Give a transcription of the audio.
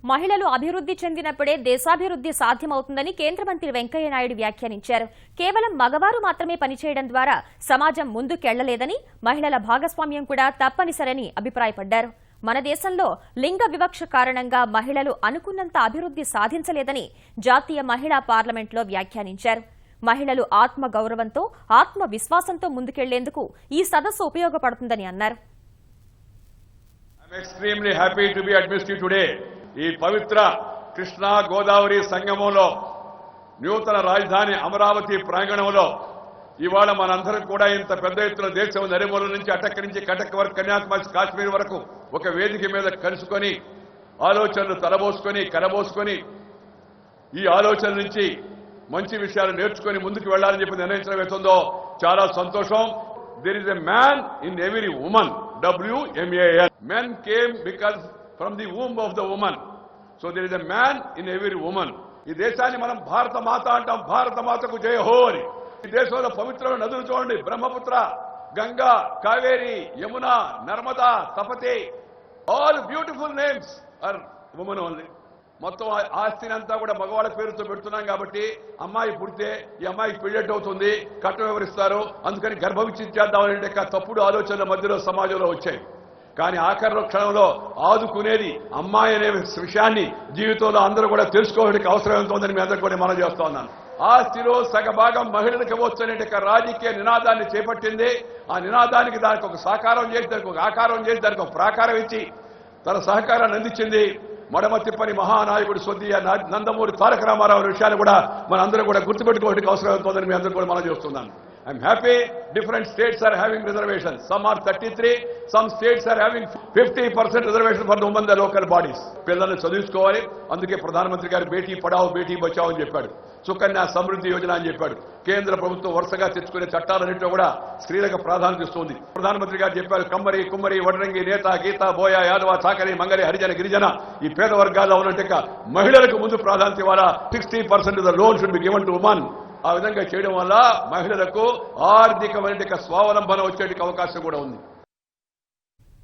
మహిళలు అభివృద్ధి చెందినప్పుడే దేశాభివృద్ధి సాధ్యమవుతుందని కేంద్ర మంత్రి వెంకయ్య నాయుడు వ్యాఖ్యానించారు. కేవలం మగవారు మాత్రమే పనిచేయడం ద్వారా సమాజం ముందుకెళ్లలేదని, మహిళల భాగస్వామ్యం కూడా తప్పనిసరని అభిప్రాయపడ్డారు. మన దేశంలో లింగ వివక్ష కారణంగా మహిళలు అనుకున్నంత అభివృద్ధి సాధించలేదని జాతీయ మహిళా పార్లమెంట్లో వ్యాఖ్యానించారు. మహిళలు ఆత్మ గౌరవంతో, ఆత్మ విశ్వాసంతో ముందుకెళ్లేందుకు ఈ సదస్సు ఉపయోగపడుతుందని అన్నారు. ఈ పవిత్ర కృష్ణా గోదావరి సంగమంలో నూతన రాజధాని అమరావతి ప్రాంగణంలో ఇవాళ మనందరం కూడా ఇంత పెద్ద ఎత్తున దేశం నలుమూల నుంచి అటక్ నుంచి కటక్ వరకు కన్యాకుమారి కాశ్మీర్ వరకు ఒక వేదిక మీద కలుసుకొని ఆలోచనలు తలబోసుకొని కలబోసుకొని ఈ ఆలోచన నుంచి మంచి విషయాలు నేర్చుకొని ముందుకు వెళ్లాలని చెప్పి నిర్ణయించడం అవుతుందో చాలా సంతోషం. There is a man in every woman. WMAN. Men came because from the womb of the woman. So there is a man in every woman. ఈ దేశాన్ని మనం భారత మాత అంటాం. భారత మాతకు జయ హో అని. ఈ దేశంలో పవిత్రమైన నదులు చూడండి. Brahmaputra, Ganga, Kaveri, Yamuna, Narmada, Tapati, all beautiful names are women only. మొత్తం ఆస్తిని అంతా కూడా మగవాళ్ళ పేరుతో పెడుతున్నాం కాబట్టి అమ్మాయి పుడితే ఈ అమ్మాయికి పెళ్ళెట్ అవుతుంది, కట్నం ఎవరిస్తారు, అందుకని గర్భవిచ్ఛేద్దామనే తప్పుడు ఆలోచనల మధ్యలో సమాజంలో వచ్చాయి. కానీ ఆఖరి క్షణంలో ఆదుకునేది అమ్మాయి అనే విషయాన్ని జీవితంలో అందరూ కూడా తెలుసుకోవడానికి అవసరం ఎంత ఉందని మీ అందరూ కూడా మనం చేస్తా ఉన్నాను. ఆస్తిలో సగభాగం మహిళలకు ఇవ్వచ్చు అనే రాజకీయ నినాదాన్ని చేపట్టింది. ఆ నినాదానికి దానికి ఒక సాకారం చేసి, దానికి ఒక ఆకారం చేసి, దానికి ఒక ప్రాకారం ఇచ్చి తన సహకారాన్ని అందించింది మడమ తిప్పని మహానాయకుడు స్వర్గీయ నందమూరి తారక రామారావు విషయాన్ని కూడా మన అందరూ కూడా గుర్తుపెట్టుకోవడానికి అవసరం అవుతుందని మీ అందరూ కూడా మనం చేస్తున్నాను. I'm happy different states are having reservations. Some are 33, some states are having 50% reservation for the women in the local bodies. పిల్లల్ని చదువుకోవాలి. అందుకే ప్రధానమంత్రి గారు బేటీ పడావో బేటీ బచావో అని చెప్పాడు. సుకన్య సమృద్ధి యోజన అని చెప్పాడు. కేంద్ర ప్రభుత్వం వరుసగా తెచ్చుకునే చట్టాలన్నింటిలో కూడా స్త్రీలకు ప్రాధాన్యత ఇస్తుంది. ప్రధానమంత్రి గారు చెప్పారు, కమ్మరి, కుమ్మరి, వడ్రంగి, నేత, గీత, బోయ, యాదవ, చాకరి, మంగలి, హరిజన, గిరిజన ఈ పేద వర్గాల్లో ఉన్నట్టుగా మహిళలకు ముందు ప్రాధాన్యత ఇవ్వాలా. 60% the loan should be given to women. ఆ విధంగా చేయడం వల్ల మహిళలకు ఆర్థికమైన స్వావలంబన వచ్చే అవకాశం కూడా ఉంది.